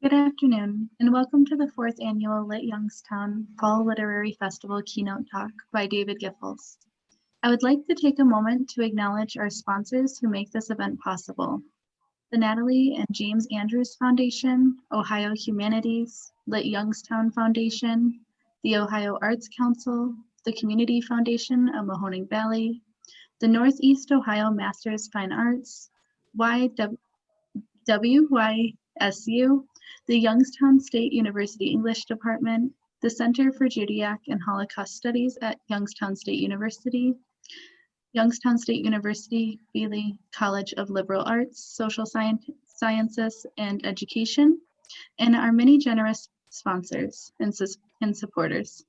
Good afternoon, and welcome to the 4th Annual Lit Youngstown Fall Literary Festival Keynote Talk by David Giffels. I would like to take a moment to acknowledge our sponsors who make this event possible: the Natalie and James Andrews Foundation, Ohio Humanities, Lit Youngstown Foundation, the Ohio Arts Council, the Community Foundation of Mahoning Valley, the Northeast Ohio Masters Fine Arts, WYSU, the Youngstown State University English Department, the Center for Judaism and Holocaust Studies at Youngstown State University, Bailey College of Liberal Arts, Social Sciences, and Education, and our many generous sponsors and supporters.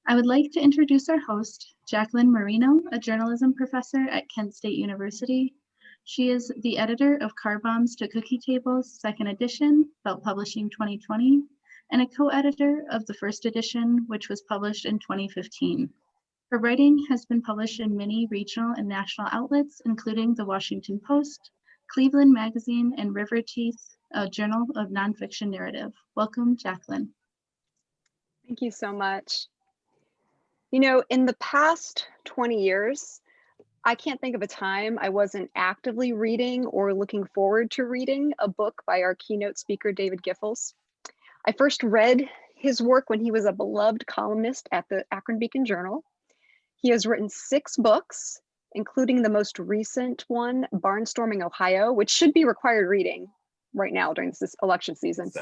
I would like to introduce our host, Jacqueline Marino, a journalism professor at Kent State University. She is the editor of Car Bombs to Cookie Tables, 2nd edition, Felt Publishing 2020, and a co-editor of the 1st edition, which was published in 2015. Her writing has been published in many regional and national outlets, including the Washington Post, Cleveland Magazine, and River Teeth, a journal of nonfiction narrative. Welcome, Jacqueline. Thank you so much. You know, in the past 20 years, I can't think of a time I wasn't actively reading or looking forward to reading a book by our keynote speaker, David Giffels. I first read his work when he was a beloved columnist at the Akron Beacon Journal. He has written 6 books, including the most recent one, Barnstorming Ohio, which should be required reading right now during this election season.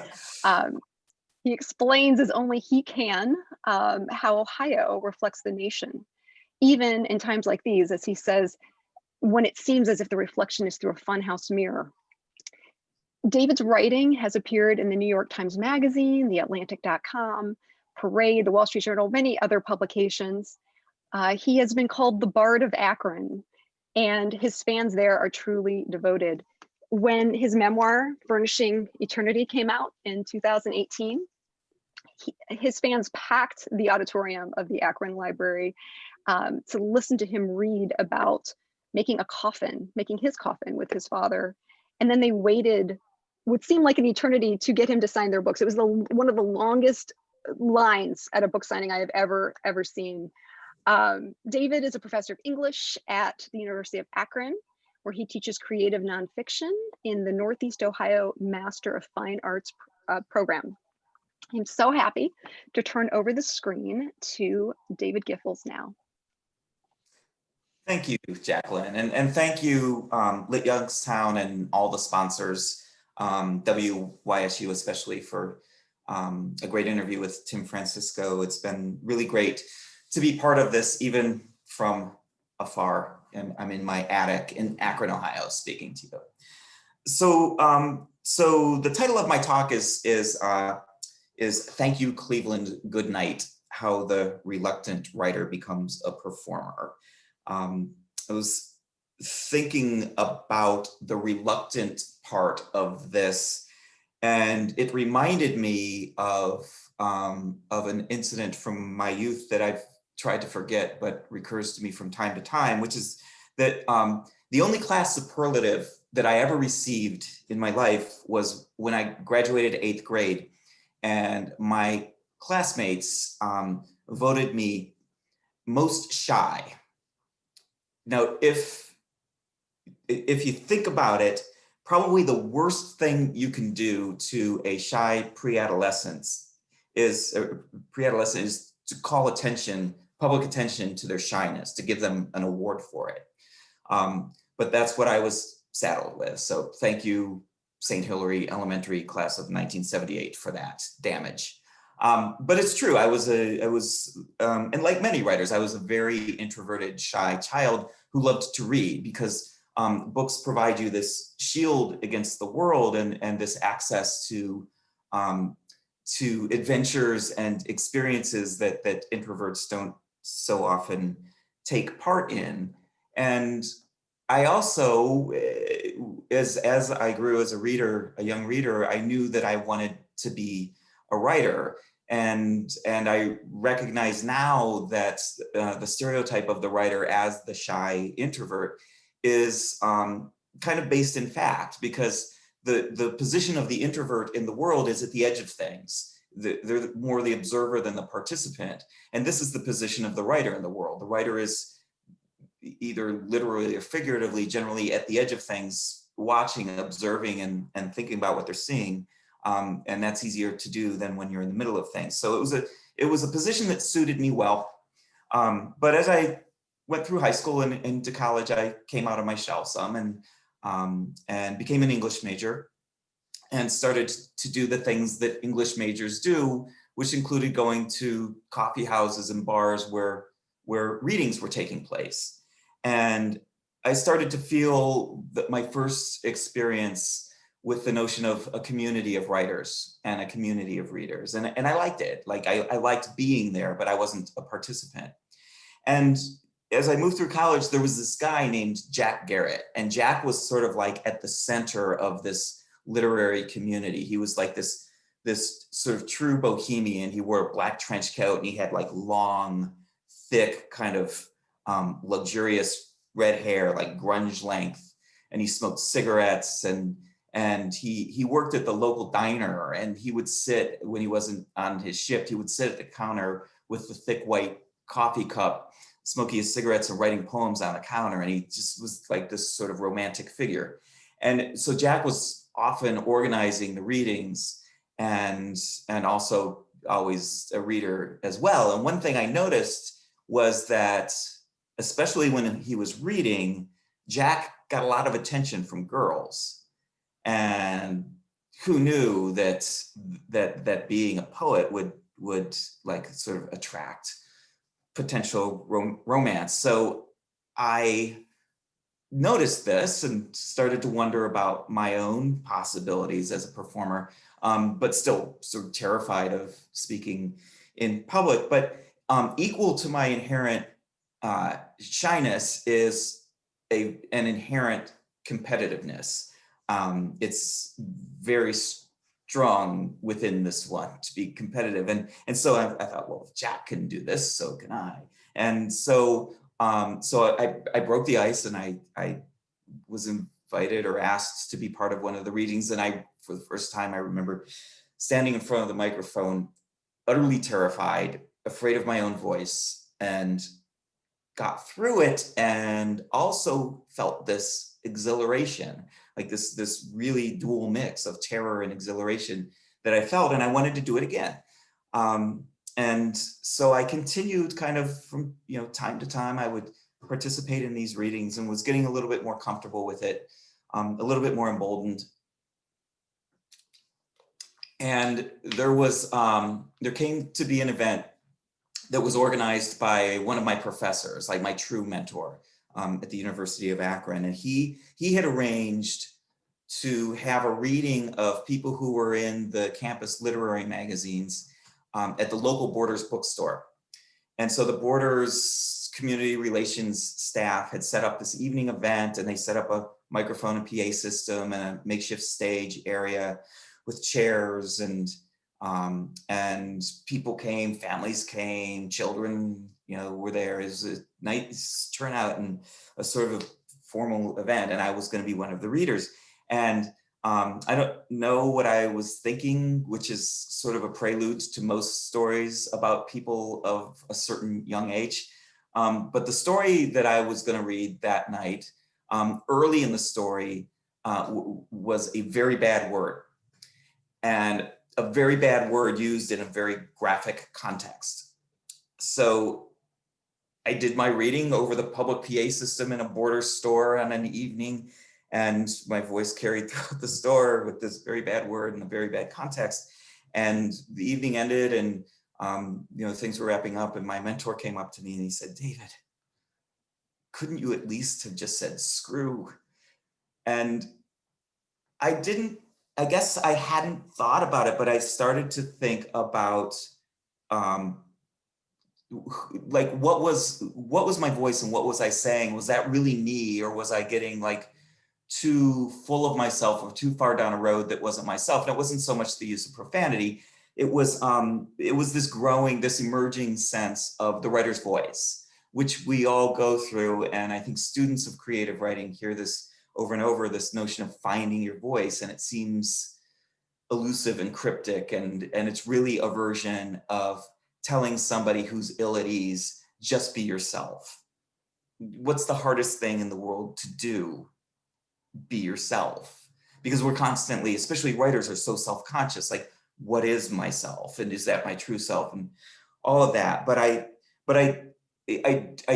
He explains as only he can how Ohio reflects the nation, even in times like these, as he says, when it seems as if the reflection is through a funhouse mirror. David's writing has appeared in the New York Times Magazine, the Atlantic.com, Parade, the Wall Street Journal, many other publications. He has been called the Bard of Akron, and his fans there are truly devoted. When his memoir, Furnishing Eternity, came out in 2018, his fans packed the auditorium of the Akron Library to listen to him read about making his coffin with his father. And then they waited what seemed like an eternity to get him to sign their books. It was one of the longest lines at a book signing I have ever seen. David is a professor of English at the University of Akron, where he teaches creative nonfiction in the Northeast Ohio Master of Fine Arts program. I'm so happy to turn over the screen to David Giffels now. Thank you, Jacqueline, and thank you, Lit Youngstown and all the sponsors, WYSU especially, for a great interview with Tim Francisco. It's been really great to be part of this, even from afar. And I'm in my attic in Akron, Ohio, speaking to you. So the title of my talk is Thank You, Cleveland, Good Night: How the Reluctant Writer Becomes a Performer. I was thinking about the reluctant part of this, and it reminded me of an incident from my youth that I've tried to forget, but recurs to me from time to time, which is that the only class superlative that I ever received in my life was when I graduated 8th grade, and my classmates voted me most shy. Now, if you think about it, probably the worst thing you can do to a shy pre-adolescent is to call public attention to their shyness, to give them an award for it. But that's what I was saddled with. So thank you, St. Hilary Elementary class of 1978, for that damage. But it's true, and like many writers, I was a very introverted, shy child who loved to read, because books provide you this shield against the world and this access to adventures and experiences that introverts don't so often take part in. And I also, as I grew as a young reader, I knew that I wanted to be a writer. And I recognize now that the stereotype of the writer as the shy introvert is kind of based in fact, because the position of the introvert in the world is at the edge of things. They're more the observer than the participant. And this is the position of the writer in the world. The writer is either literally or figuratively, generally at the edge of things, watching and observing and thinking about what they're seeing. And that's easier to do than when you're in the middle of things. So it was a position that suited me well. But as I went through high school and into college, I came out of my shell some and became an English major and started to do the things that English majors do, which included going to coffee houses and bars where readings were taking place. And I started to feel that my first experience with the notion of a community of writers and a community of readers. And I liked it. Like I liked being there, but I wasn't a participant. And as I moved through college, there was this guy named Jack Garrett, and Jack was sort of like at the center of this literary community. He was like this sort of true bohemian. He wore a black trench coat and he had like long, thick, kind of luxurious red hair, like grunge length. And he smoked cigarettes and he worked at the local diner, and he would sit, when he wasn't on his shift, he would sit at the counter with the thick white coffee cup, smoking his cigarettes and writing poems on the counter. And he just was like this sort of romantic figure. And so Jack was often organizing the readings and also always a reader as well. And one thing I noticed was that, especially when he was reading, Jack got a lot of attention from girls. And who knew that being a poet would like sort of attract potential romance. So I noticed this and started to wonder about my own possibilities as a performer, but still sort of terrified of speaking in public. But equal to my inherent shyness is an inherent competitiveness. It's very strong within this one to be competitive. And so I thought, well, if Jack can do this, so can I. And so I broke the ice, and I was invited or asked to be part of one of the readings. And for the first time, I remember standing in front of the microphone, utterly terrified, afraid of my own voice, and got through it, and also felt this exhilaration, like this really dual mix of terror and exhilaration that I felt, and I wanted to do it again. And so I continued kind of from time to time. I would participate in these readings and was getting a little bit more comfortable with it, a little bit more emboldened. And there came to be an event that was organized by one of my professors, like my true mentor at the University of Akron. And he had arranged to have a reading of people who were in the campus literary magazines at the local Borders bookstore. And so the Borders community relations staff had set up this evening event, and they set up a microphone and PA system and a makeshift stage area with chairs, and people came, families came, children, were there. It was a nice turnout and a sort of formal event, and I was going to be one of the readers. And I don't know what I was thinking, which is sort of a prelude to most stories about people of a certain young age. But the story that I was going to read that night, early in the story, was a very bad word. And a very bad word used in a very graphic context. So I did my reading over the public PA system in a Borders store on an evening, and my voice carried throughout the store with this very bad word in a very bad context. And the evening ended, and things were wrapping up, and my mentor came up to me and he said, "David, couldn't you at least have just said screw?" And I guess I hadn't thought about it, but I started to think about like what was my voice and what was I saying? Was that really me, or was I getting like too full of myself or too far down a road that wasn't myself? And it wasn't so much the use of profanity. It was this emerging sense of the writer's voice, which we all go through. And I think students of creative writing hear this over and over, this notion of finding your voice, and it seems elusive and cryptic, and it's really a version of telling somebody who's ill at ease, just be yourself. What's the hardest thing in the world to do? Be yourself. Because we're constantly, especially writers, are so self-conscious, like, what is myself, and is that my true self, and all of that. But I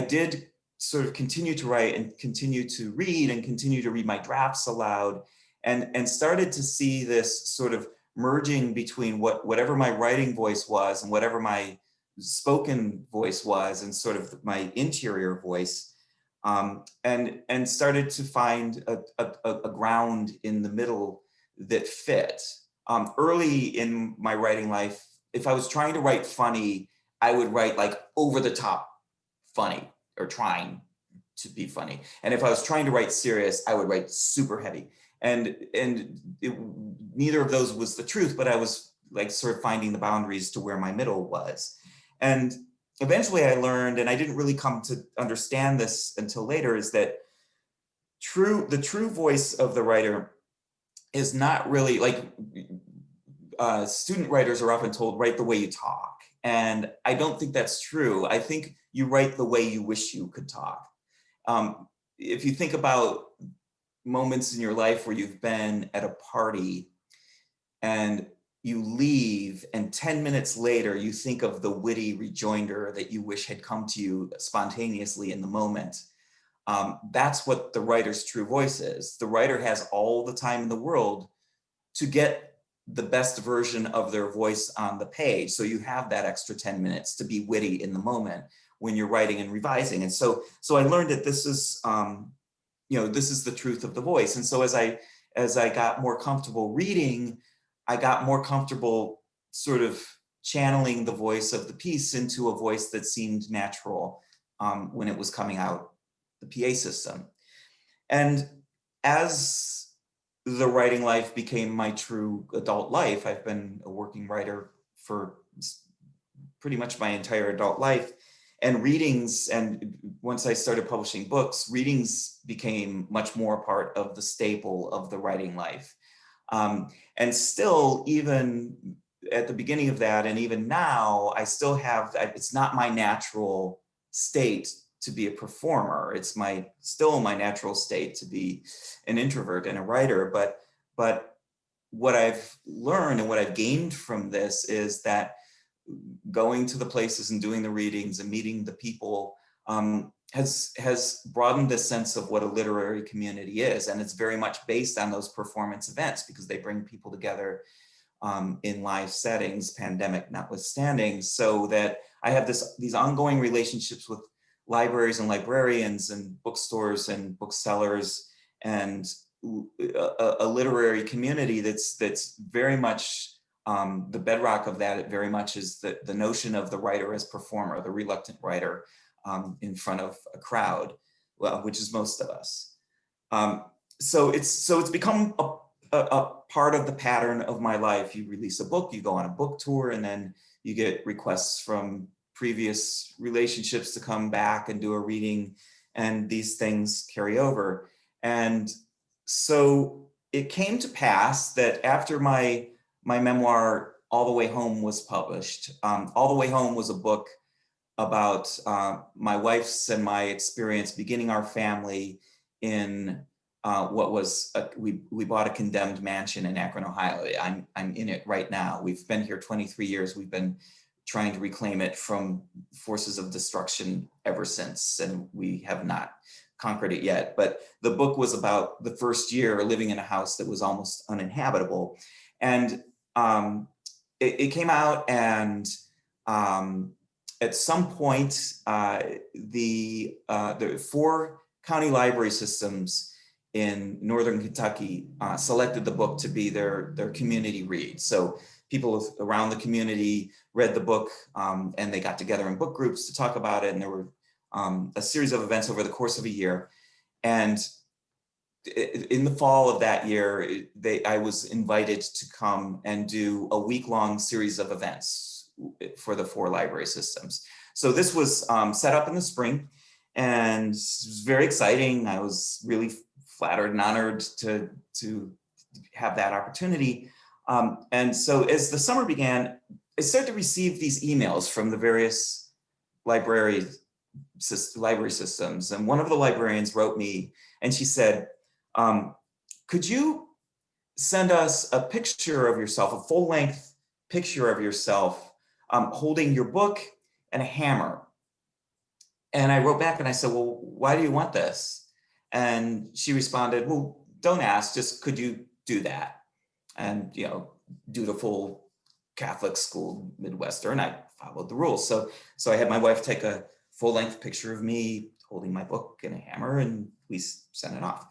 did sort of continue to write and continue to read my drafts aloud, and started to see this sort of merging between whatever my writing voice was and whatever my spoken voice was, and sort of my interior voice, and started to find a ground in the middle that fit. Early in my writing life, if I was trying to write funny, I would write like over the top funny, or trying to be funny. And if I was trying to write serious, I would write super heavy. And neither of those was the truth, but I was like sort of finding the boundaries to where my middle was. And eventually I learned, and I didn't really come to understand this until later, is that the true voice of the writer is not really like, student writers are often told, write the way you talk. And I don't think that's true. I think you write the way you wish you could talk. If you think about moments in your life where you've been at a party and you leave, and 10 minutes later, you think of the witty rejoinder that you wish had come to you spontaneously in the moment. That's what the writer's true voice is. The writer has all the time in the world to get the best version of their voice on the page. So you have that extra 10 minutes to be witty in the moment when you're writing and revising. And so I learned that this is, this is the truth of the voice. And so as I got more comfortable reading, I got more comfortable sort of channeling the voice of the piece into a voice that seemed natural when it was coming out the PA system. And as the writing life became my true adult life, I've been a working writer for pretty much my entire adult life. And readings, and once I started publishing books, readings became much more a part of the staple of the writing life. And still, even at the beginning of that, and even now, I still have, it's not my natural state to be a performer. It's still my natural state to be an introvert and a writer. But what I've learned and what I've gained from this is that going to the places and doing the readings and meeting the people has broadened the sense of what a literary community is. And it's very much based on those performance events, because they bring people together in live settings, pandemic notwithstanding, so that I have these ongoing relationships with libraries and librarians and bookstores and booksellers, and a literary community that's very much the bedrock of that. It very much is the notion of the writer as performer, the reluctant writer in front of a crowd, well, which is most of us. So it's become a part of the pattern of my life. You release a book, you go on a book tour, and then you get requests from previous relationships to come back and do a reading, and these things carry over. And so it came to pass that after my memoir, All the Way Home, was published, All the Way Home was a book about my wife's and my experience beginning our family in what was, we bought a condemned mansion in Akron, Ohio. I'm in it right now. We've been here 23 years. We've been trying to reclaim it from forces of destruction ever since, and we have not conquered it yet. But the book was about the first year living in a house that was almost uninhabitable. And it came out, and at some point, the 4 county library systems in Northern Kentucky selected the book to be their community read. So people around the community read the book, and they got together in book groups to talk about it. And there were a series of events over the course of a year. And in the fall of that year, I was invited to come and do a week-long series of events for the 4 library systems. So this was set up in the spring, and it was very exciting. I was really flattered and honored to have that opportunity. And so as the summer began, I started to receive these emails from the various library systems. And one of the librarians wrote me and she said, could you send us a picture of yourself, a full-length picture of yourself holding your book and a hammer? And I wrote back and I said, well, why do you want this? And she responded, well, don't ask, just could you do that? And, you know, do the full Catholic school Midwestern. I followed the rules. So I had my wife take a full-length picture of me holding my book and a hammer, and we sent it off.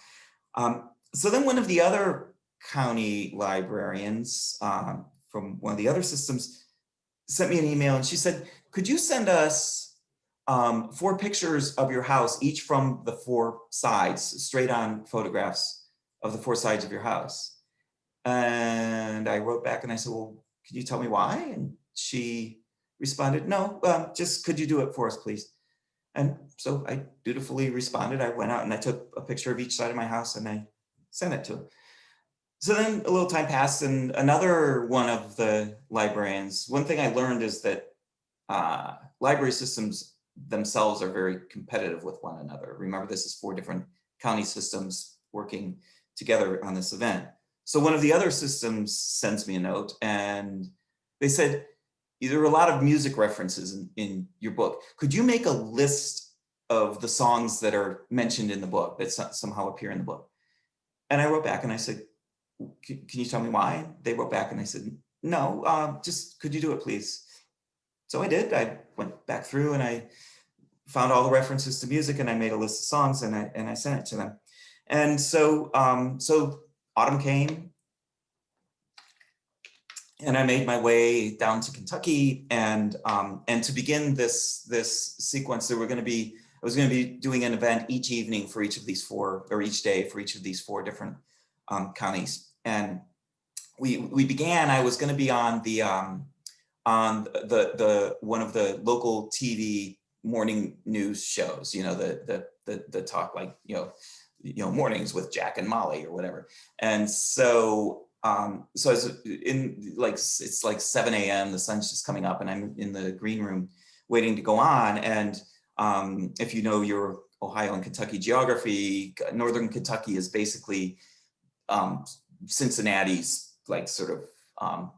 So then one of the other county librarians from one of the other systems sent me an email, and she said, could you send us 4 pictures of your house, each from the 4 sides, straight on photographs of the 4 sides of your house? And I wrote back and I said, well, could you tell me why? And she responded, no, just could you do it for us, please? And so I dutifully responded. I went out and I took a picture of each side of my house and I sent it to him. So then a little time passed, and another one of the librarians, one thing I learned is that library systems themselves are very competitive with one another. Remember, this is 4 different county systems working together on this event. So one of the other systems sends me a note and they said, there are a lot of music references in your book. Could you make a list of the songs that are mentioned in the book, that somehow appear in the book? And I wrote back and I said, can you tell me why? They wrote back and I said, no, just could you do it, please? So I did. I went back through and I found all the references to music and I made a list of songs and I sent it to them. And so, so autumn came and I made my way down to Kentucky, and to begin this sequence, I was going to be doing an event each evening for each of these 4, or each day for each of these 4 different counties. And we began. I was going to be on the one of the local TV morning news shows. You know, the talk, like you know mornings with Jack and Molly or whatever. And so so I was in, like, it's like 7 a.m. the sun's just coming up and I'm in the green room waiting to go on. And if you know your Ohio and Kentucky geography, northern Kentucky is basically Cincinnati's, like, sort of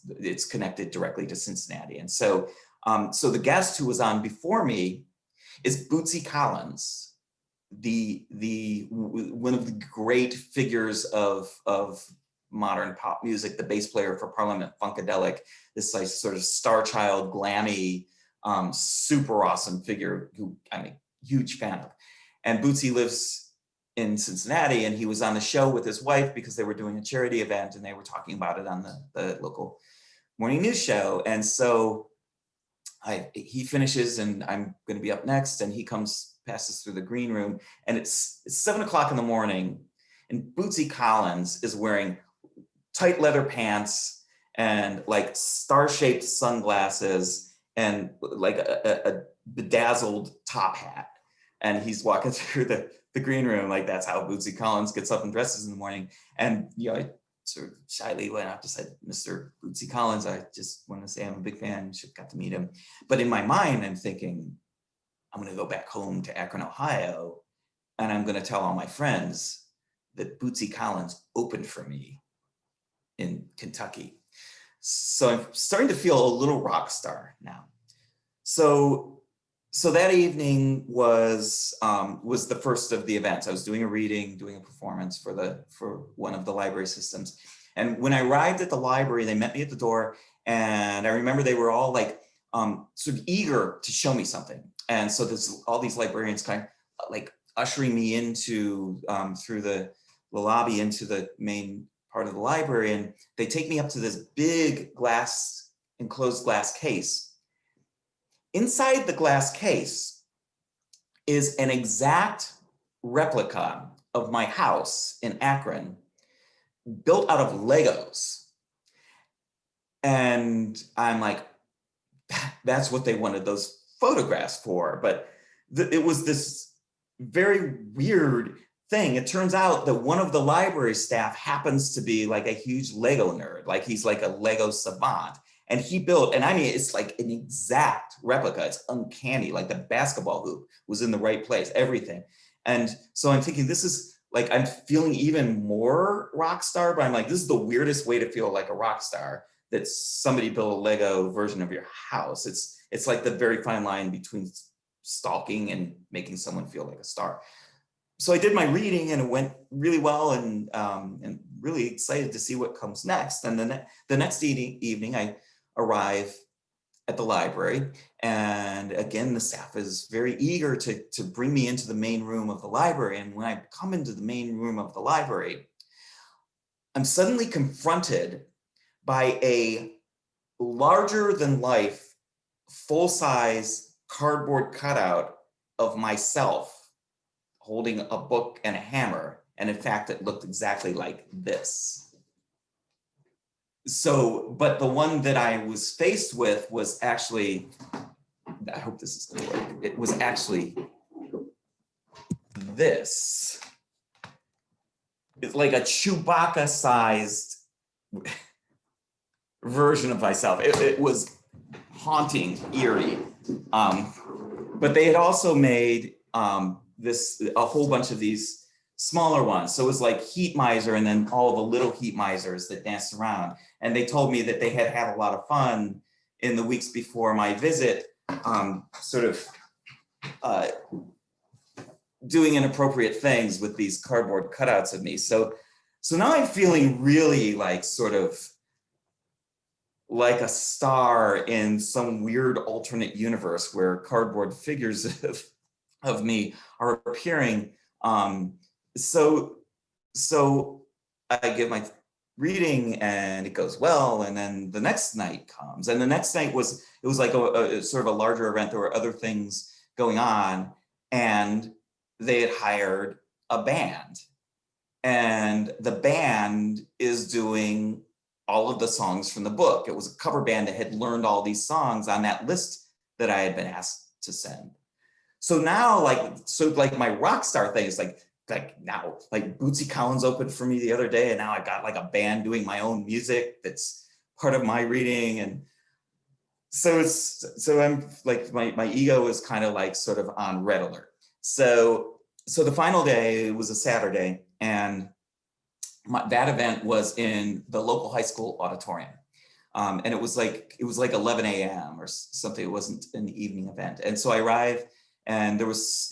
it's connected directly to Cincinnati. And so so the guest who was on before me is Bootsy Collins, one of the great figures of modern pop music, the bass player for Parliament Funkadelic, this, like, sort of star child, glammy, super awesome figure who I'm a huge fan of. And Bootsy lives in Cincinnati, and he was on the show with his wife because they were doing a charity event and they were talking about it on the local morning news show. And so he finishes and I'm going to be up next, and he passes through the green room, and it's 7 o'clock in the morning, and Bootsy Collins is wearing tight leather pants and, like, star-shaped sunglasses and, like, a bedazzled top hat. And he's walking through the green room, like, that's how Bootsy Collins gets up and dresses in the morning. And, you know, I sort of shyly went up to say, Mr. Bootsy Collins, I just want to say I'm a big fan, you should have got to meet him. But in my mind, I'm thinking, I'm going to go back home to Akron, Ohio, and I'm going to tell all my friends that Bootsy Collins opened for me in Kentucky. So I'm starting to feel a little rock star now. So that evening was the first of the events. I was doing a reading, doing a performance for one of the library systems. And when I arrived at the library, they met me at the door, and I remember they were all, like, sort of eager to show me something. And so there's all these librarians kind of, like, ushering me into through the lobby into the main part of the library, and they take me up to this big enclosed glass case. Inside the glass case is an exact replica of my house in Akron, built out of Legos. And I'm like, that's what they wanted those photographs for. But it was this very weird thing, it turns out that one of the library staff happens to be like a huge Lego nerd. Like he's like a Lego savant. And he built, and I mean, it's like an exact replica. It's uncanny, like the basketball hoop was in the right place, everything. And so I'm thinking this is like, I'm feeling even more rock star, but I'm like, this is the weirdest way to feel like a rock star, that somebody built a Lego version of your house. It's like the very fine line between stalking and making someone feel like a star. So I did my reading and it went really well, and really excited to see what comes next. And then the next evening I arrive at the library, and again, the staff is very eager to bring me into the main room of the library. And when I come into the main room of the library, I'm suddenly confronted by a larger than life, full-size cardboard cutout of myself holding a book and a hammer. And in fact, it looked exactly like this. So, but the one that I was faced with was actually, I hope this is gonna work. It was actually this. It's like a Chewbacca-sized version of myself. It was haunting, eerie. But they had also made a whole bunch of these smaller ones. So it was like Heat Miser, and then all the little Heat Misers that danced around. And they told me that they had had a lot of fun in the weeks before my visit, doing inappropriate things with these cardboard cutouts of me. So now I'm feeling really like sort of like a star in some weird alternate universe where cardboard figures of me are appearing. So I give my reading and it goes well, and then the next night comes, and the next night was like a sort of a larger event. There were other things going on, and they had hired a band, and the band is doing all of the songs from the book. It was a cover band that had learned all these songs on that list that I had been asked to send. So now, like my rock star thing is like now, like Bootsy Collins opened for me the other day, and now I got like a band doing my own music that's part of my reading. And so I'm like, my ego is kind of like sort of on red alert. So the final day was a Saturday, and that event was in the local high school auditorium. And it was like 11 a.m. or something. It wasn't an evening event. And so I arrived, and it was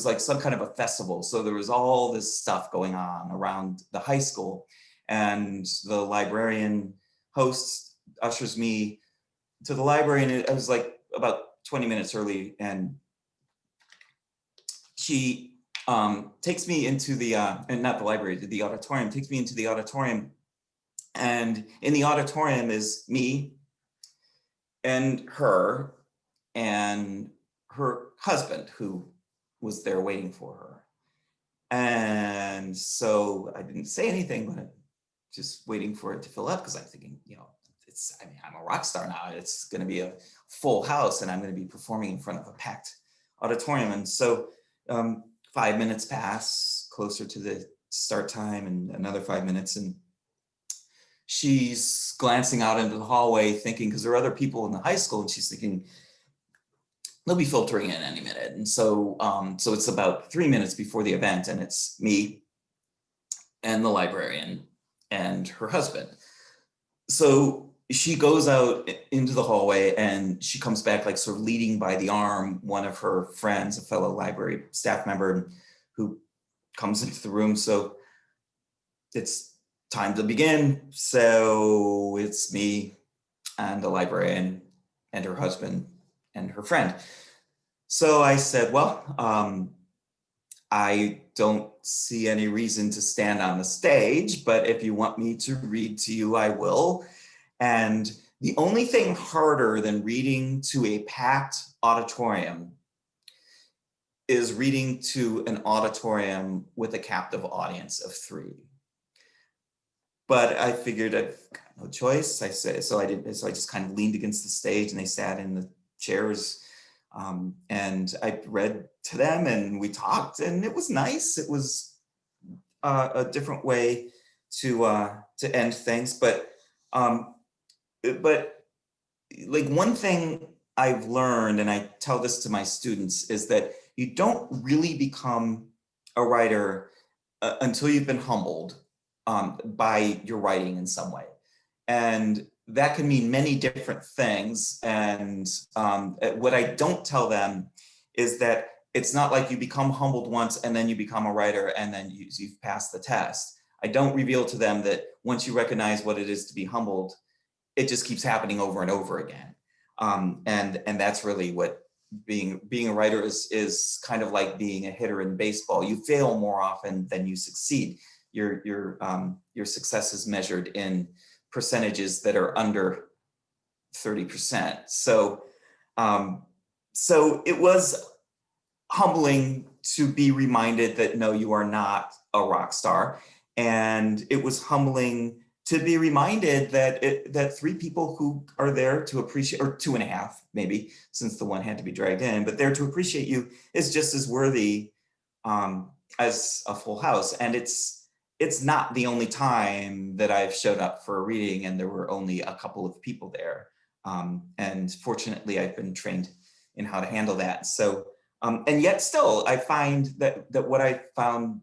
like some kind of a festival. So there was all this stuff going on around the high school, and the librarian host ushers me to the library, and I was like about 20 minutes early, and she takes me into the, and not the library, the auditorium, takes me into the auditorium. And in the auditorium is me and her husband, who was there waiting for her. And so I didn't say anything, but I'm just waiting for it to fill up, because I'm thinking, I'm a rock star now. It's going to be a full house, and I'm going to be performing in front of a packed auditorium. And so 5 minutes pass, closer to the start time, and another 5 minutes, and she's glancing out into the hallway thinking, because there are other people in the high school, and she's thinking they'll be filtering in any minute. And so it's about 3 minutes before the event, and it's me and the librarian and her husband. So she goes out into the hallway, and she comes back like sort of leading by the arm one of her friends, a fellow library staff member, who comes into the room. So it's time to begin. So it's me and the librarian and her husband and her friend. So I said, well, I don't see any reason to stand on the stage, but if you want me to read to you, I will. And the only thing harder than reading to a packed auditorium is reading to an auditorium with a captive audience of 3. But I figured I've got no choice. So I just kind of leaned against the stage, and they sat in the chairs, and I read to them, and we talked, and it was nice. It was a different way to end things, but like one thing I've learned, and I tell this to my students, is that you don't really become a writer until you've been humbled by your writing in some way. And that can mean many different things. And what I don't tell them is that it's not like you become humbled once and then you become a writer and then you've passed the test. I don't reveal to them that once you recognize what it is to be humbled, it just keeps happening over and over again. And that's really what being a writer is kind of like being a hitter in baseball. You fail more often than you succeed. Your success is measured in percentages that are under 30%. So it was humbling to be reminded that no, you are not a rock star. And it was humbling to be reminded that that 3 people who are there to appreciate, or 2.5 maybe, since the one had to be dragged in, but there to appreciate you is just as worthy as a full house. And it's not the only time that I've showed up for a reading and there were only a couple of people there. And fortunately, I've been trained in how to handle that. So, and yet still, I find that what I found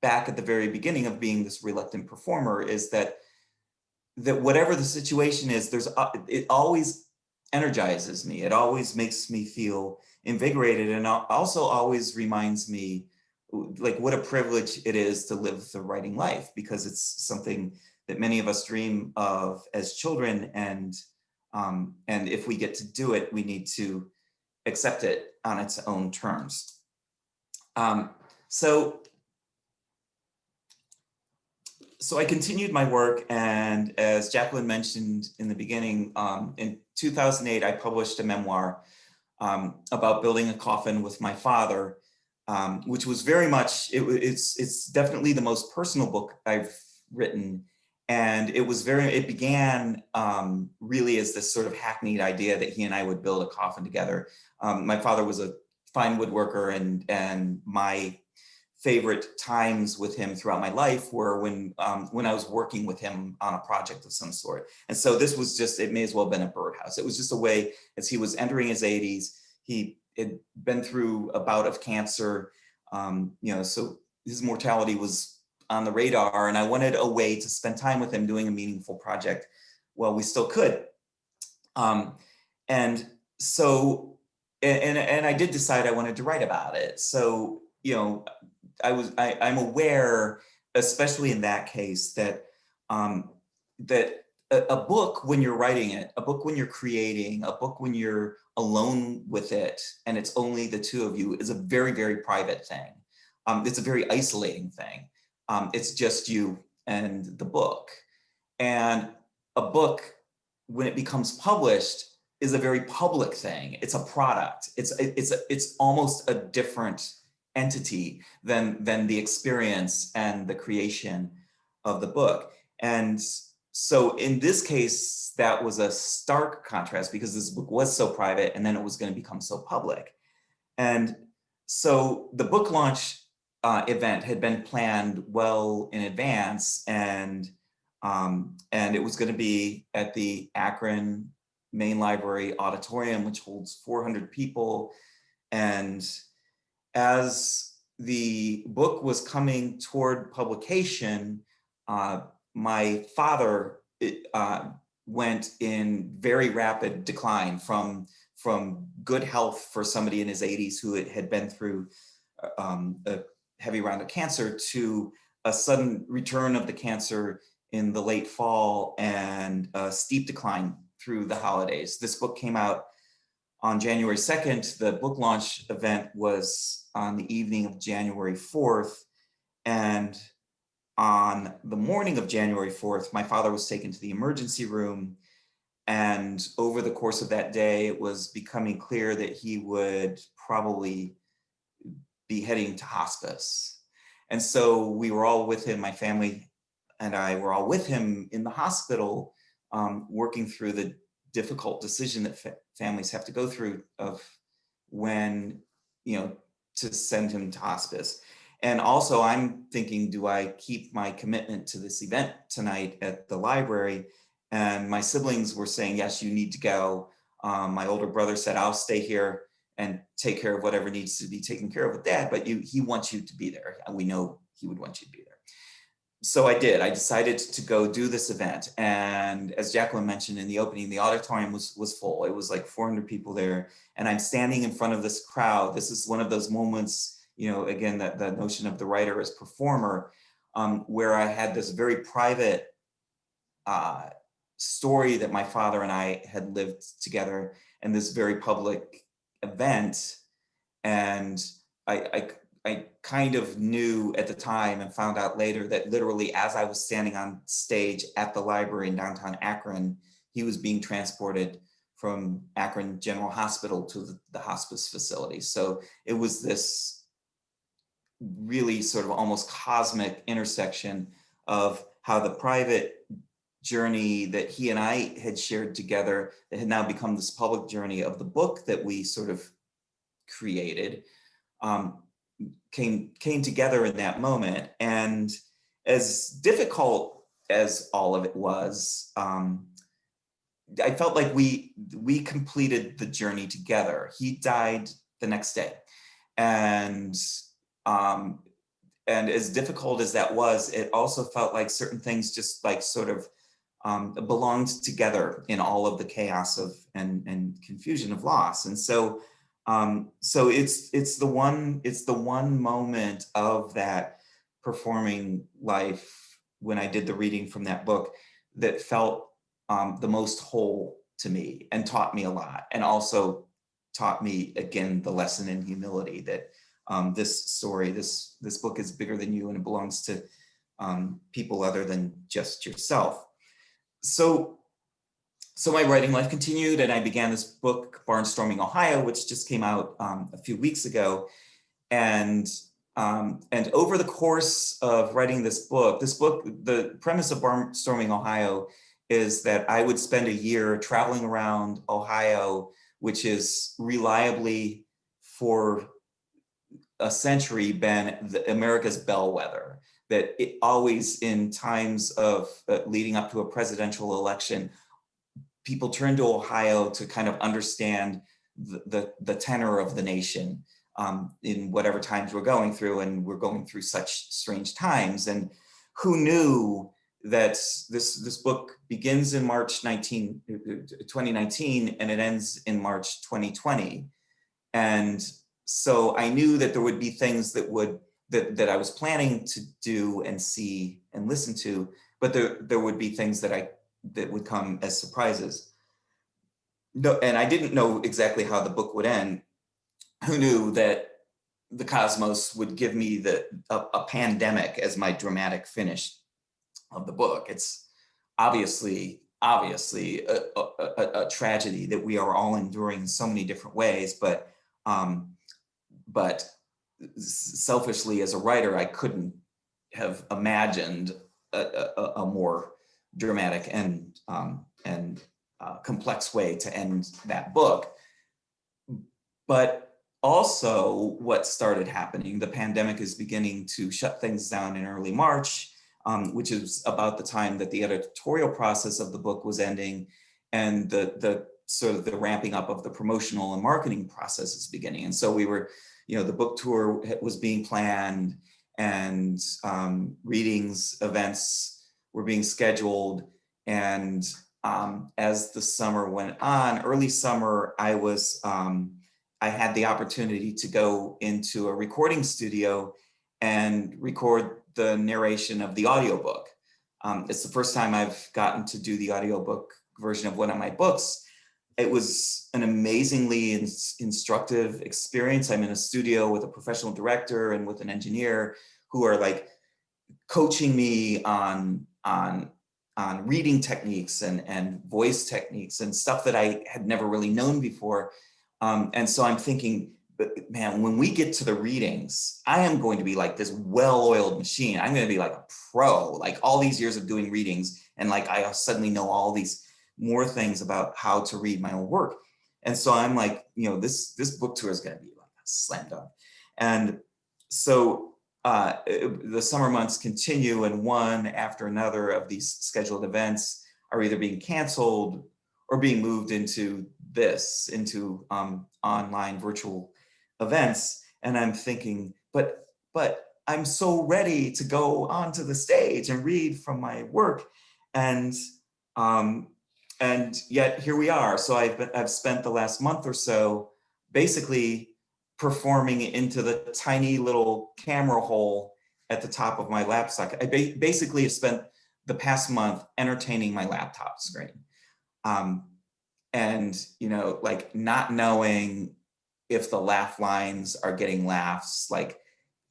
back at the very beginning of being this reluctant performer is that whatever the situation is, it always energizes me. It always makes me feel invigorated, and also always reminds me like what a privilege it is to live the writing life, because it's something that many of us dream of as children, and if we get to do it, we need to accept it on its own terms. So I continued my work, and as Jacqueline mentioned in the beginning, in 2008, I published a memoir about building a coffin with my father, which was very much, it's definitely the most personal book I've written. And it began really as this sort of hackneyed idea that he and I would build a coffin together. My father was a fine woodworker, and my favorite times with him throughout my life were when I was working with him on a project of some sort. And so this was just, it may as well have been a birdhouse. It was just a way, as he was entering his 80s, he had been through a bout of cancer, so his mortality was on the radar, and I wanted a way to spend time with him doing a meaningful project while we still could. And so, and I did decide I wanted to write about it. So, I'm aware, especially in that case, that that a book, when you're writing it, a book when you're creating, a book when you're alone with it, and it's only the two of you, is a very, very private thing. It's a very isolating thing. It's just you and the book. And a book, when it becomes published, is a very public thing. It's a product. It's almost a different entity than the experience and the creation of the book. And so in this case, that was a stark contrast, because this book was so private and then it was going to become so public. And so the book launch event had been planned well in advance, and it was going to be at the Akron Main Library Auditorium, which holds 400 people. And as the book was coming toward publication, my father went in very rapid decline from good health for somebody in his 80s who had been through a heavy round of cancer, to a sudden return of the cancer in the late fall and a steep decline through the holidays. This book came out on January 2nd. The book launch event was on the evening of January 4th. And on the morning of January 4th, my father was taken to the emergency room. And over the course of that day, it was becoming clear that he would probably be heading to hospice. And so we were all with him, my family and I were all with him in the hospital, working through the difficult decision that families have to go through of when, to send him to hospice. And also I'm thinking, do I keep my commitment to this event tonight at the library? And my siblings were saying, yes, you need to go. My older brother said, I'll stay here and take care of whatever needs to be taken care of with Dad, but he wants you to be there. And we know he would want you to be there. So I did. I decided to go do this event. And as Jacqueline mentioned in the opening, the auditorium was full. It was like 400 people there. And I'm standing in front of this crowd. This is one of those moments, you know, again, that the notion of the writer as performer, where I had this very private story that my father and I had lived together in this very public event. And I kind of knew at the time and found out later that literally as I was standing on stage at the library in downtown Akron, he was being transported from Akron General Hospital to the hospice facility. So it was this really sort of almost cosmic intersection of how the private journey that he and I had shared together that had now become this public journey of the book that we sort of created, came together in that moment. And as difficult as all of it was, I felt like we completed the journey together. He died the next day. And as difficult as that was, it also felt like certain things just like sort of belonged together in all of the chaos of and confusion of loss. And so so it's the one moment of that performing life when I did the reading from that book that felt the most whole to me and taught me a lot, and also taught me again the lesson in humility that this story, this book is bigger than you and it belongs to people other than just yourself. So my writing life continued, and I began this book, Barnstorming Ohio, which just came out a few weeks ago. And over the course of writing this book, the premise of Barnstorming Ohio is that I would spend a year traveling around Ohio, which is reliably for a century been America's bellwether, that it always in times of leading up to a presidential election, people turn to Ohio to kind of understand the tenor of the nation in whatever times we're going through, and we're going through such strange times. And who knew that this book begins in March 2019 and it ends in March 2020. And so I knew that there would be things that I was planning to do and see and listen to, but there would be things that would come as surprises. No, and I didn't know exactly how the book would end. Who knew that the cosmos would give me a pandemic as my dramatic finish of the book? It's obviously a tragedy that we are all enduring in so many different ways, but selfishly as a writer, I couldn't have imagined a more dramatic and complex way to end that book. But also what started happening, the pandemic is beginning to shut things down in early March, which is about the time that the editorial process of the book was ending, and the sort of the ramping up of the promotional and marketing process is beginning. And so we were, the book tour was being planned, and readings, events were being scheduled. And as the summer went on, early summer, I had the opportunity to go into a recording studio and record the narration of the audiobook. It's the first time I've gotten to do the audiobook version of one of my books. It was an amazingly instructive experience. I'm in a studio with a professional director and with an engineer who are like coaching me on reading techniques and voice techniques and stuff that I had never really known before. And so I'm thinking, but man, when we get to the readings, I am going to be like this well-oiled machine. I'm going to be like a pro, like all these years of doing readings. And like, I suddenly know all these more things about how to read my own work. And so I'm like, this book tour is going to be like a slam dunk. And so the summer months continue, and one after another of these scheduled events are either being canceled or being moved into online virtual events. And I'm thinking, but I'm so ready to go onto the stage and read from my work, and yet here we are. So I've spent the last month or so basically performing into the tiny little camera hole at the top of my lap socket. I basically have spent the past month entertaining my laptop screen. And, you know, like not knowing if the laugh lines are getting laughs. Like,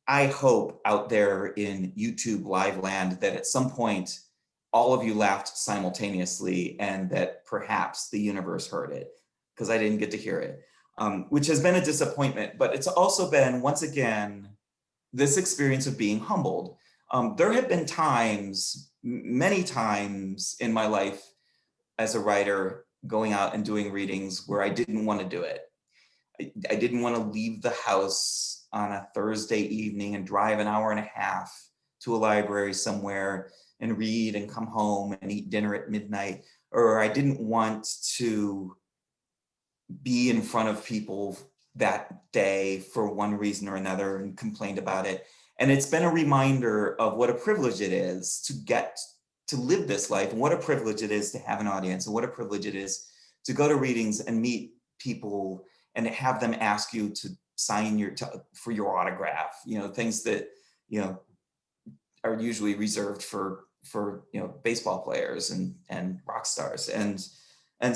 I hope out there in YouTube live land that at some point, all of you laughed simultaneously and that perhaps the universe heard it, because I didn't get to hear it, which has been a disappointment. But it's also been, once again, this experience of being humbled. There have been times, many times in my life as a writer, going out and doing readings where I didn't want to do it. I didn't want to leave the house on a Thursday evening and drive an hour and a half to a library somewhere and read and come home and eat dinner at midnight. Or I didn't want to be in front of people that day for one reason or another and complained about it. And it's been a reminder of what a privilege it is to get to live this life, and what a privilege it is to have an audience, and what a privilege it is to go to readings and meet people and have them ask you to sign for your autograph, you know, things that, you know, are usually reserved for you know, baseball players and rock stars. And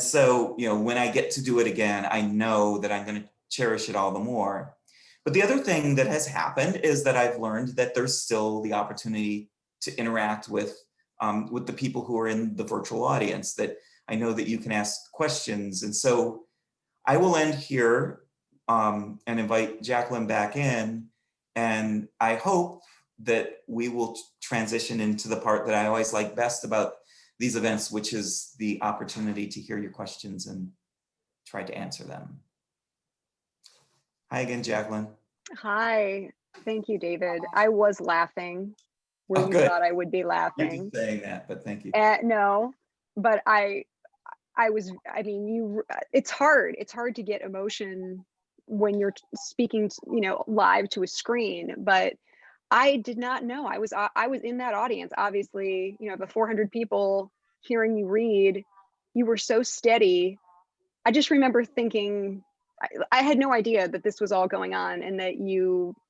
so, you know, when I get to do it again, I know that I'm going to cherish it all the more. But the other thing that has happened is that I've learned that there's still the opportunity to interact with the people who are in the virtual audience, that I know that you can ask questions. And so I will end here and invite Jacqueline back in. And I hope that we will transition into the part that I always like best about these events, which is the opportunity to hear your questions and try to answer them. Hi again, Jacqueline. Hi, thank you, David. I was laughing where you thought I would be laughing. You're saying that, but thank you. No, but I mean, it's hard to get emotion when you're speaking, you know, live to a screen, but I did not know. I was in that audience, obviously, you know, the 400 people hearing you read. You were so steady. I just remember thinking, I had no idea that this was all going on, and that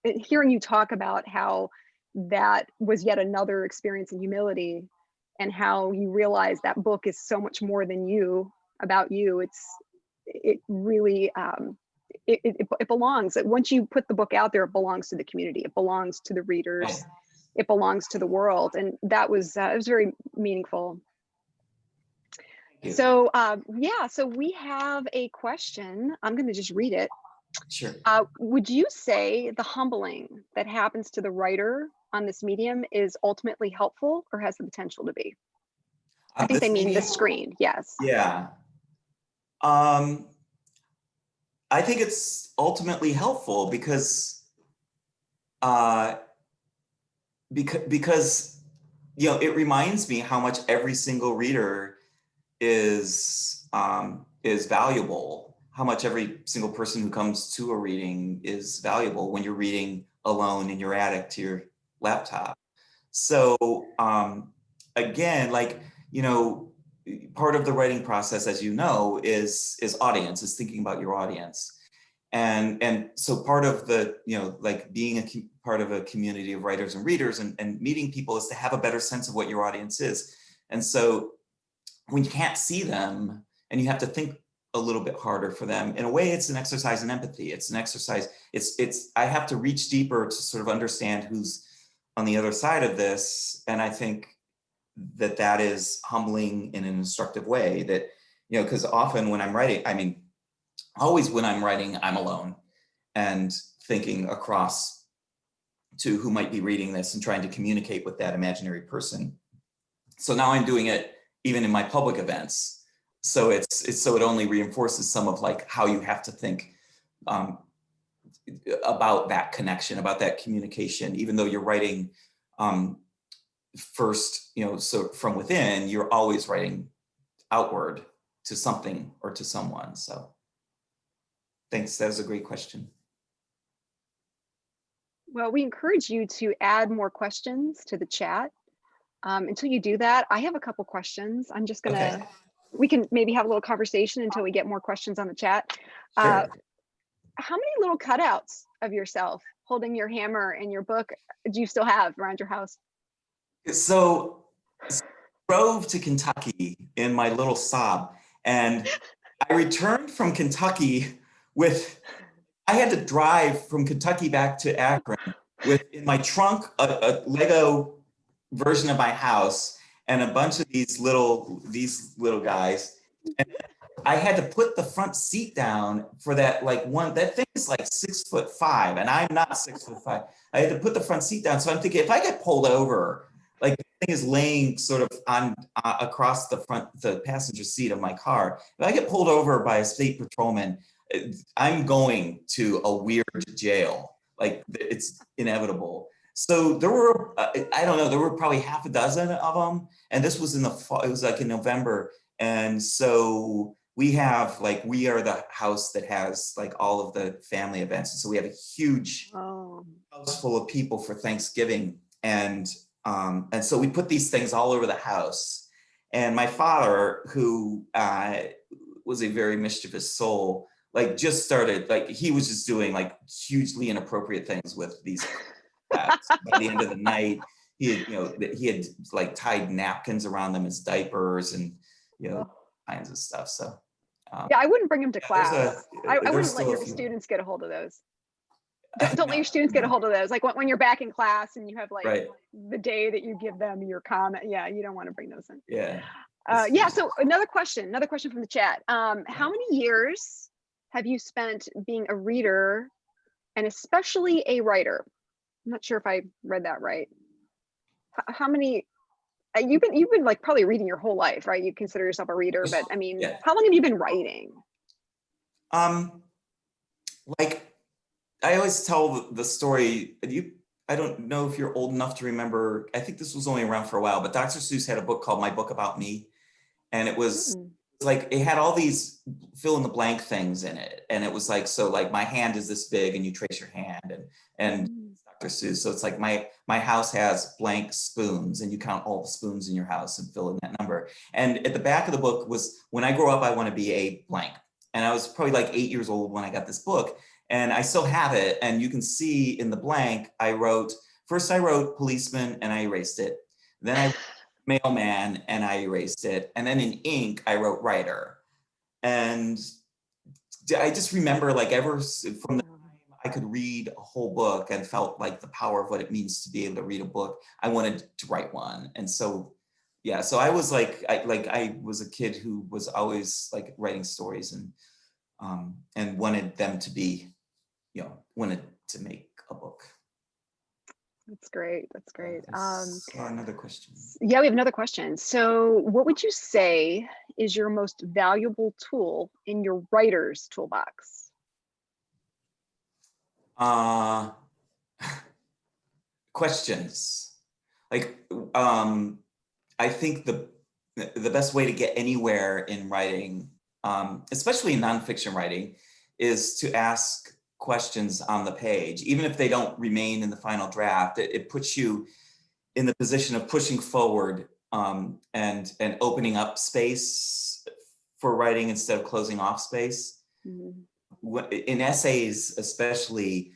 hearing you talk about how that was yet another experience in humility, and how you realize that book is so much more than you, about you. It really, it belongs. Once you put the book out there, it belongs to the community. It belongs to the readers. It belongs to the world. And that was, it was very meaningful. So yeah, so we have a question. I'm going to just read it. Sure. Would you say the humbling that happens to the writer on this medium is ultimately helpful, or has the potential to be? I think they mean the screen. Yes. Yeah. I think it's ultimately helpful because you know, it reminds me how much every single reader is valuable, how much every single person who comes to a reading is valuable when you're reading alone in your attic to your laptop. So again, like, you know, part of the writing process, as you know, is audience, is thinking about your audience. And so part of the, you know, like being part of a community of writers and readers and meeting people is to have a better sense of what your audience is. And so when you can't see them and you have to think a little bit harder for them, in a way, it's an exercise in empathy. It's an exercise, I have to reach deeper to sort of understand who's on the other side of this. And I think that is humbling in an instructive way, that, you know, because often when I'm writing, I mean, always when I'm writing, I'm alone and thinking across to who might be reading this and trying to communicate with that imaginary person. So now I'm doing it even in my public events. So so it only reinforces some of like how you have to think about that connection, about that communication, even though you're writing first, so from within, you're always writing outward to something or to someone. So thanks, that was a great question. Well, we encourage you to add more questions to the chat. Until you do that, I have a couple questions. I'm just gonna, we can maybe have a little conversation until we get more questions on the chat. Sure. How many little cutouts of yourself holding your hammer and your book do you still have around your house? So I drove to Kentucky in my little Saab, and I returned from Kentucky with, I had to drive from Kentucky back to Akron with in my trunk a Lego version of my house and a bunch of these little guys. And I had to put the front seat down for that, that thing is like 6'5", and I'm not 6'5". I had to put the front seat down. So I'm thinking, if I get pulled over, like the thing is laying sort of on across the passenger seat of my car. If I get pulled over by a state patrolman, I'm going to a weird jail. Like, it's inevitable. So there were, I don't know, there were probably half a dozen of them. And this was in the fall, it was like in November. And so we are the house that has like all of the family events. And so we have a huge house full of people for Thanksgiving. And so we put these things all over the house. And my father, who was a very mischievous soul, just started, he was just doing hugely inappropriate things with these cats. By the end of the night, he had tied napkins around them as diapers and kinds of stuff. So yeah, I wouldn't bring him to class. I wouldn't let your few. Students get a hold of those. Don't let your students get a hold of those. Like when you're back in class and you have the day that you give them your comment. Yeah, you don't want to bring those in. Yeah. Yeah. So another question from the chat. How many years have you spent being a reader and especially a writer? I'm not sure if I read that right. How many? You've been probably reading your whole life, right? You consider yourself a reader, but I mean, how long have you been writing? I always tell the story. I don't know if you're old enough to remember. I think this was only around for a while, but Dr. Seuss had a book called My Book About Me, and it was it had all these fill in the blank things in it, and it was my hand is this big, and you trace your hand, and Dr. Seuss. So it's my house has blank spoons, and you count all the spoons in your house and fill in that number. And at the back of the book was, when I grow up, I want to be a blank. And I was probably 8 years old when I got this book, and I still have it. And you can see in the blank, I wrote policeman and I erased it. Then I wrote mailman and I erased it. And then in ink, I wrote writer. And I just remember ever from the time I could read a whole book and felt the power of what it means to be able to read a book, I wanted to write one. And so, yeah, so I was I was a kid who was always writing stories and wanted them to be, wanted to make a book. That's great. That's great. Another question. Yeah, we have another question. So what would you say is your most valuable tool in your writer's toolbox? Questions. I think the best way to get anywhere in writing, especially in nonfiction writing, is to ask questions on the page. Even if they don't remain in the final draft, it puts you in the position of pushing forward and opening up space for writing instead of closing off space. In essays, especially,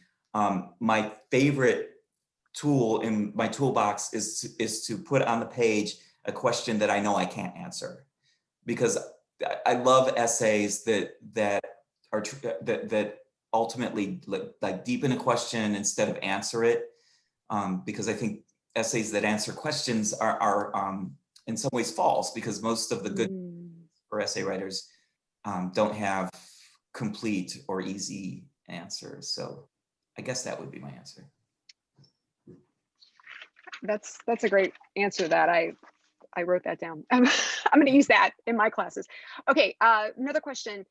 my favorite tool in my toolbox is to put on the page a question that I know I can't answer, because I love essays that ultimately deepen a question instead of answer it, because I think essays that answer questions are in some ways false, because most of the good for essay writers don't have complete or easy answers. So I guess that would be my answer. That's a great answer. That I wrote that down. I'm going to use that in my classes. Okay, another question.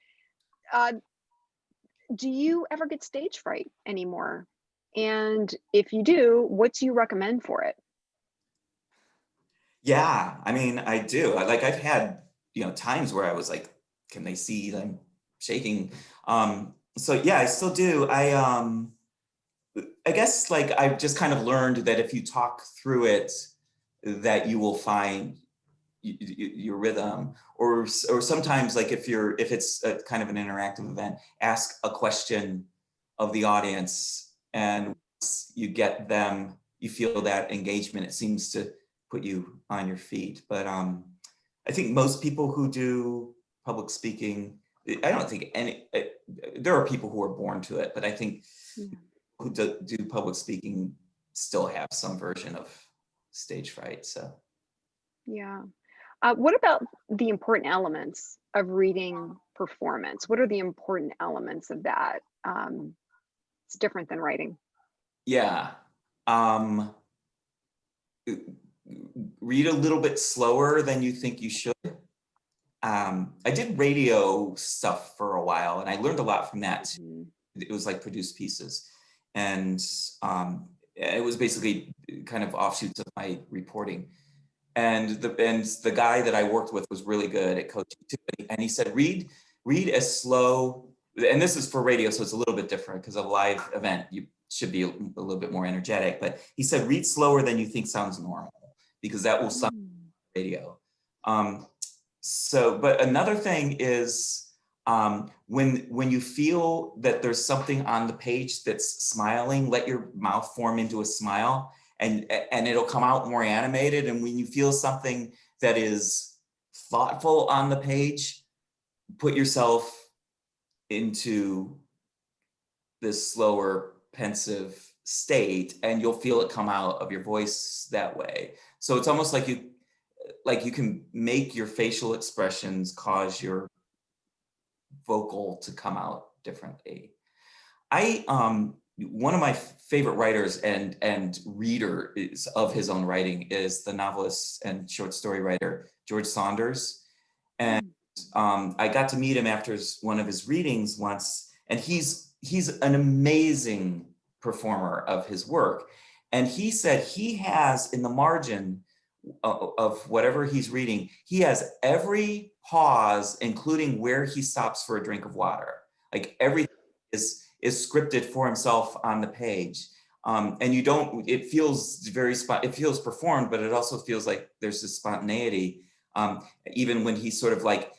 do you ever get stage fright anymore? And if you do, what do you recommend for it? Yeah, I mean, I do. I've had, times where I was like, can they see that I'm shaking? So yeah, I still do. I guess like I've just kind of learned that if you talk through it, that you will find your rhythm, or sometimes like if it's a kind of an interactive event, ask a question of the audience, and once you get them, you feel that engagement, it seems to put you on your feet. But I think most people who do public speaking, I don't think there are people who are born to it, but I think who do public speaking still have some version of stage fright. So Yeah. What about the important elements of reading performance? What are the important elements of that? It's different than writing. yeah, read a little bit slower than you think you should. I did radio stuff for a while, and I learned a lot from that too. It was like produced pieces, and it was basically kind of offshoots of my reporting. And the guy that I worked with was really good at coaching too. And he said, read as slow. And this is for radio, so it's a little bit different because a live event, you should be a little bit more energetic. But he said, read slower than you think sounds normal, because that will sound radio. But another thing is when you feel that there's something on the page that's smiling, let your mouth form into a smile, and it'll come out more animated. And when you feel something that is thoughtful on the page, put yourself into this slower, pensive state, and you'll feel it come out of your voice that way. So it's almost like you can make your facial expressions cause your vocal to come out differently. One of my favorite writers and readers of his own writing is the novelist and short story writer George Saunders. And I got to meet him after one of his readings once, and he's an amazing performer of his work. And he said he has in the margin of whatever he's reading, he has every pause, including where he stops for a drink of water. Like everything is scripted for himself on the page. And it feels it feels performed, but it also feels like there's this spontaneity. Even when he sort of like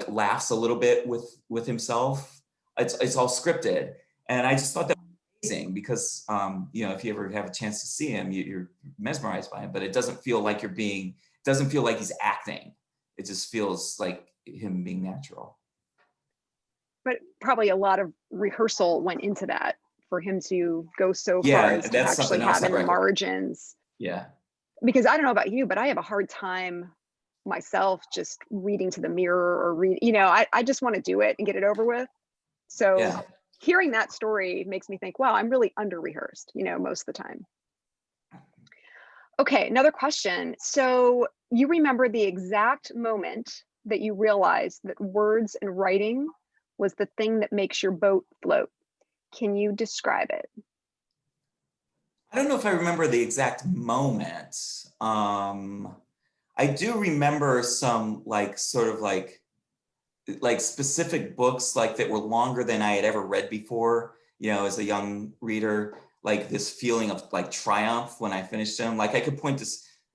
laughs a little bit with himself, it's all scripted. And I just thought that was amazing because, if you ever have a chance to see him, you're mesmerized by him, but it doesn't feel like doesn't feel like he's acting. It just feels like him being natural. But probably a lot of rehearsal went into that for him to go so far as to that's actually have in the margins. Yeah. Because I don't know about you, but I have a hard time myself just reading to the mirror or I just want to do it and get it over with. So hearing that story makes me think, wow, I'm really under rehearsed, most of the time. Okay, another question. So you remember the exact moment that you realized that words and writing was the thing that makes your boat float. Can you describe it? I don't know if I remember the exact moment. I do remember some sort of specific books that were longer than I had ever read before, as a young reader, this feeling of triumph when I finished them. I could point to,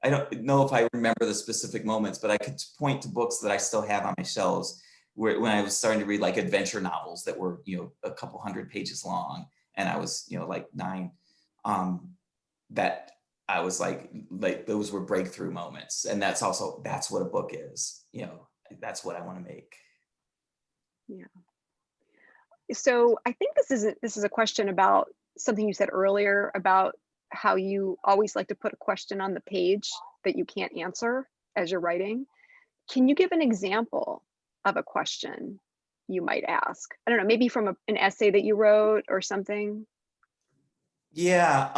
I don't know if I remember the specific moments, but I could point to books that I still have on my shelves when I was starting to read adventure novels that were, a couple hundred pages long, and I was, 9, that I was those were breakthrough moments. And that's what a book is, that's what I want to make. Yeah. So I think this is a question about something you said earlier about how you always like to put a question on the page that you can't answer as you're writing. Can you give an example of a question you might ask? I don't know, maybe from an essay that you wrote or something. Yeah.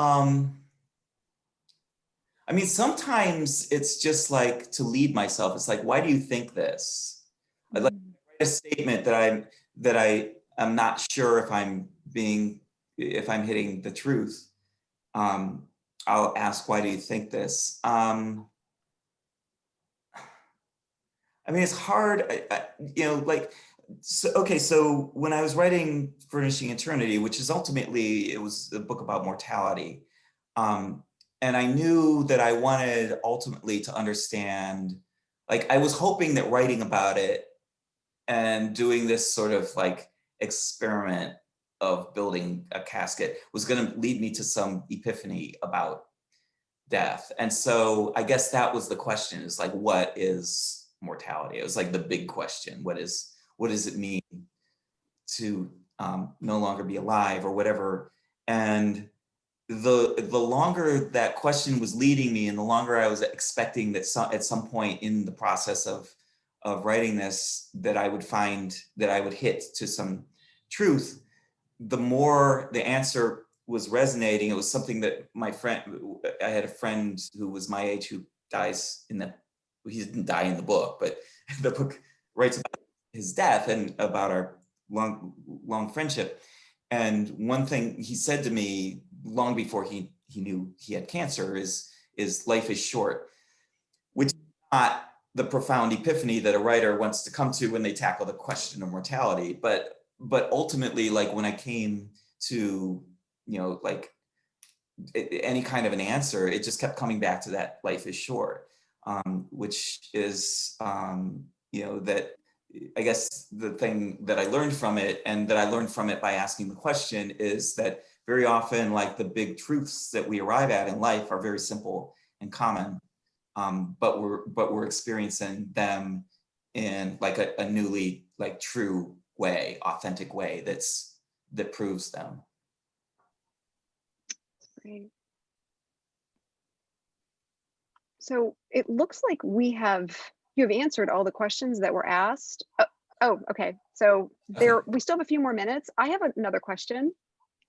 I mean, sometimes it's just to lead myself. It's why do you think this? I'd like to write a statement that I'm not sure if I'm hitting the truth, I'll ask, why do you think this? I mean, it's hard, like, so, okay, so when I was writing Furnishing Eternity, which is ultimately, it was a book about mortality. And I knew that I wanted ultimately to understand, like, I was hoping that writing about it and doing this sort of like experiment of building a casket was going to lead me to some epiphany about death. And so I guess that was the question, is like, what is mortality? It was like the big question. What does it mean to no longer be alive, or whatever? And the longer that question was leading me, and the longer I was expecting that at some point in the process of writing this, that I would hit to some truth, the more the answer was resonating. It was something that I had a friend who was my age who dies he didn't die in the book, but the book writes about his death and about our long friendship. And one thing he said to me long before he knew he had cancer is life is short, which is not the profound epiphany that a writer wants to come to when they tackle the question of mortality. But ultimately, like, when I came to, like, any kind of an answer, it just kept coming back to that life is short, which is, that, I guess the thing that I learned from it, and that I learned from it by asking the question, is that very often, like, the big truths that we arrive at in life are very simple and common, but we're experiencing them in like a newly, like, true way, authentic way that proves them. Great. So it looks like you have answered all the questions that were asked. Oh, okay. So we still have a few more minutes. I have another question.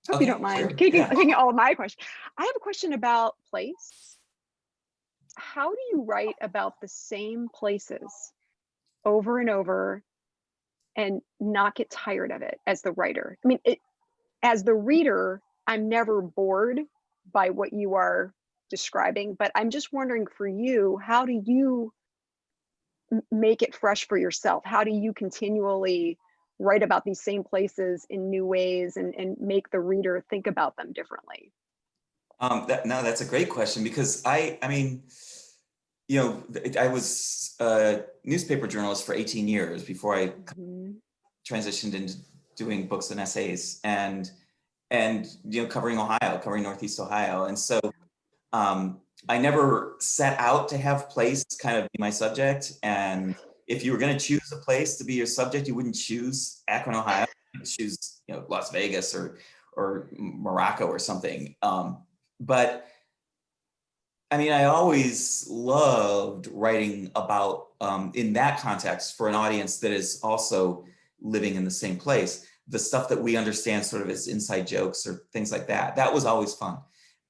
Hope you don't mind taking all of my questions. I have a question about place. How do you write about the same places over and over and not get tired of it as the writer? I mean, as the reader, I'm never bored by what you are describing, but I'm just wondering, for you, how do you make it fresh for yourself? How do you continually write about these same places in new ways and make the reader think about them differently? That's a great question, because I mean, I was a newspaper journalist for 18 years before I transitioned into doing books and essays, and covering Northeast Ohio. And so I never set out to have place kind of be my subject. And if you were going to choose a place to be your subject, you wouldn't choose Akron, Ohio. You'd choose, Las Vegas or Morocco or something. But I mean, I always loved writing about, in that context, for an audience that is also living in the same place, the stuff that we understand sort of as inside jokes or things like that. That was always fun.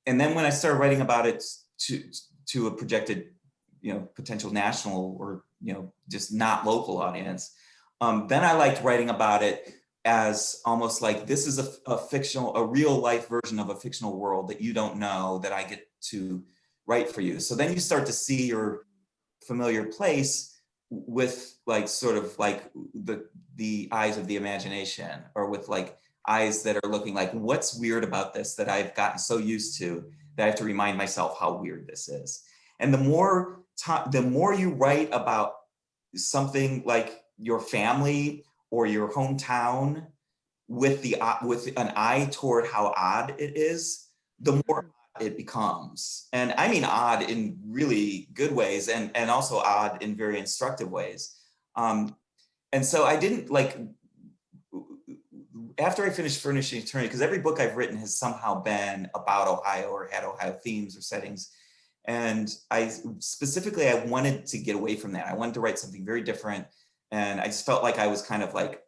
And then when I started writing about it to a projected, potential national or, just not local audience, then I liked writing about it as almost like, this is a real life version of a fictional world that you don't know, that I get to write for you. So then you start to see your familiar place with, like, sort of like the eyes of the imagination, or with, like, eyes that are looking like, what's weird about this that I've gotten so used to that I have to remind myself how weird this is. And the more you write about something like your family or your hometown with an eye toward how odd it is, the more it becomes. And I mean odd in really good ways, and also odd in very instructive ways. And so I didn't, like, after I finished Furnishing Eternity, because every book I've written has somehow been about Ohio or had Ohio themes or settings. And I wanted to get away from that. I wanted to write something very different. And I just felt like I was kind of like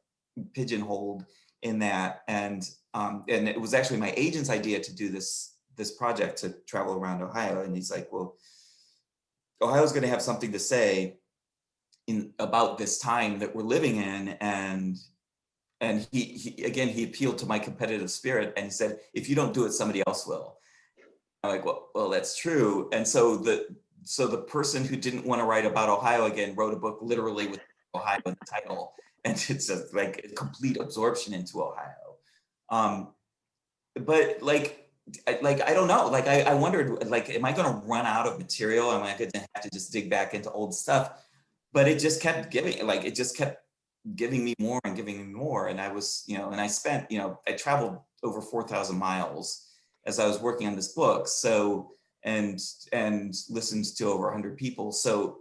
pigeonholed in that. And it was actually my agent's idea to do this project, to travel around Ohio. And he's like, well, Ohio's going to have something to say about this time that we're living in. And he appealed to my competitive spirit, and he said, if you don't do it, somebody else will. I'm like, well, that's true. And so the person who didn't want to write about Ohio again wrote a book literally with Ohio in the title, and it's like a complete absorption into Ohio. But I don't know, I wondered, am I going to run out of material? Am I going to have to just dig back into old stuff? But it just kept giving me more and giving me more. And I was, and I spent, I traveled over 4,000 miles as I was working on this book. So, and listened to over 100 people. So,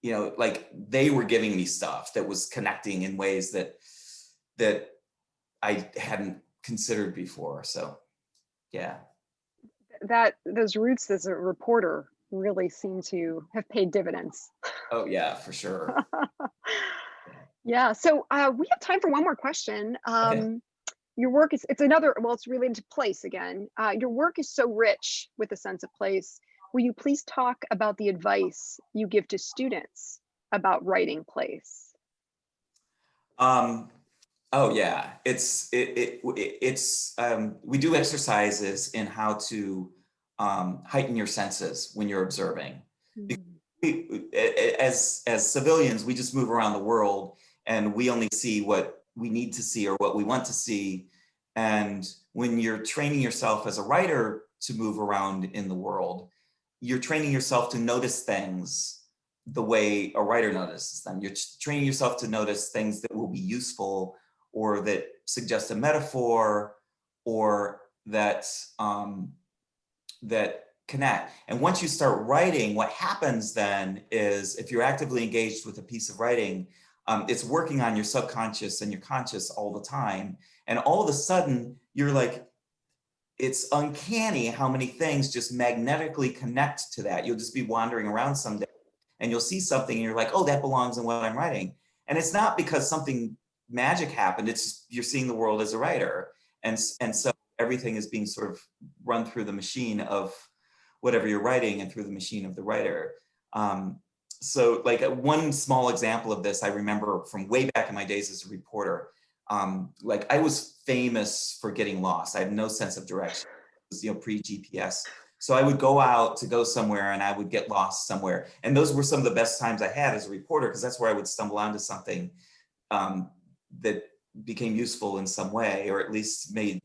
they were giving me stuff that was connecting in ways that I hadn't considered before. So, yeah. Those roots as a reporter really seem to have paid dividends. Oh yeah, for sure. Yeah. So we have time for one more question. Okay. Your work it's related to place again. Your work is so rich with a sense of place. Will you please talk about the advice you give to students about writing place? Oh yeah, we do exercises in how to heighten your senses when you're observing. As civilians, we just move around the world and we only see what we need to see or what we want to see. And when you're training yourself as a writer to move around in the world, you're training yourself to notice things the way a writer notices them. You're training yourself to notice things that will be useful or that suggest a metaphor or that connect. And once you start writing, what happens then is, if you're actively engaged with a piece of writing, it's working on your subconscious and your conscious all the time. And all of a sudden, you're like, it's uncanny how many things just magnetically connect to that. You'll just be wandering around someday and you'll see something and you're like, oh, that belongs in what I'm writing. And it's not because something magic happened, it's just, you're seeing the world as a writer. And so everything is being sort of run through the machine of whatever you're writing and through the machine of the writer. So one small example of this, I remember from way back in my days as a reporter, I was famous for getting lost. I had no sense of direction. It was, pre-GPS. So I would go out to go somewhere and I would get lost somewhere. And those were some of the best times I had as a reporter, because that's where I would stumble onto something that became useful in some way, or at least made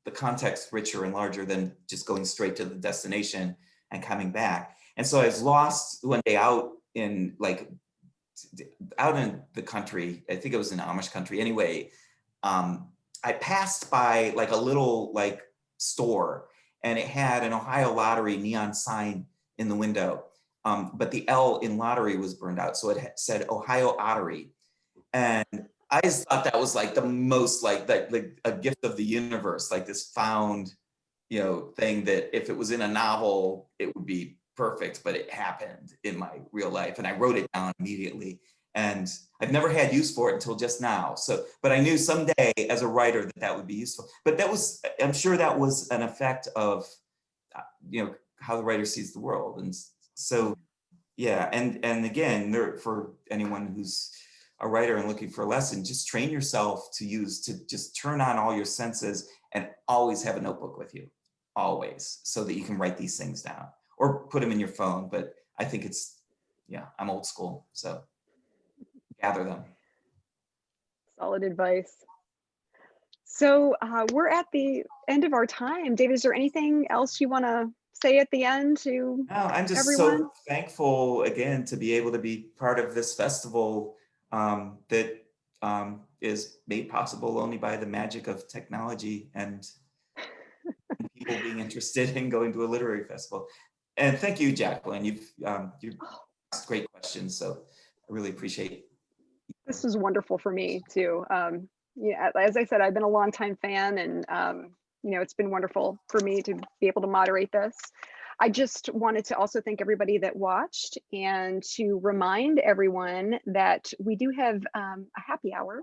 the context richer and larger than just going straight to the destination and coming back. And so I was lost one day out in the country. I think it was in Amish country. Anyway, I passed by a little store, and it had an Ohio lottery neon sign in the window. But the L in lottery was burned out. So it said Ohio Ottery. And I just thought that was the most a gift of the universe, this found, thing that if it was in a novel, it would be perfect, but it happened in my real life. And I wrote it down immediately. And I've never had use for it until just now. So, but I knew someday as a writer that would be useful. But I'm sure that was an effect of, how the writer sees the world. And so, yeah. And again, for anyone who's a writer and looking for a lesson, just train yourself to just turn on all your senses and always have a notebook with you, always, so that you can write these things down or put them in your phone. But I think I'm old school, so gather them. Solid advice. So we're at the end of our time. David, is there anything else you want to say at the end to I'm just everyone? so thankful again to be able to be part of this festival that is made possible only by the magic of technology and people being interested in going to a literary festival. And thank you, Jacqueline. You've asked great questions, so I really appreciate it. This was wonderful for me too. Yeah, as I said, I've been a longtime fan, and it's been wonderful for me to be able to moderate this. I just wanted to also thank everybody that watched, and to remind everyone that we do have a happy hour.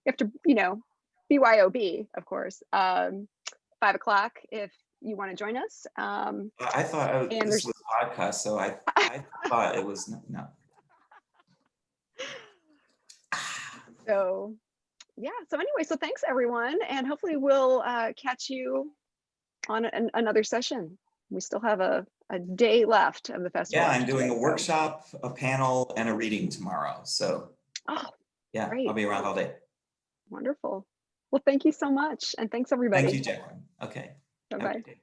You have to, BYOB, of course, 5 o'clock if you want to join us. I thought this was a podcast, so I thought it was no. So yeah, so anyway, so thanks everyone, and hopefully we'll catch you on another session. We still have a day left of the festival. Yeah, I'm doing a so- workshop, a panel, and a reading tomorrow. So Oh, yeah, great. I'll be around all day. Wonderful. Well, thank you so much. And thanks everybody. Thank you, Jacqueline. Okay. Have a Bye-bye. good day.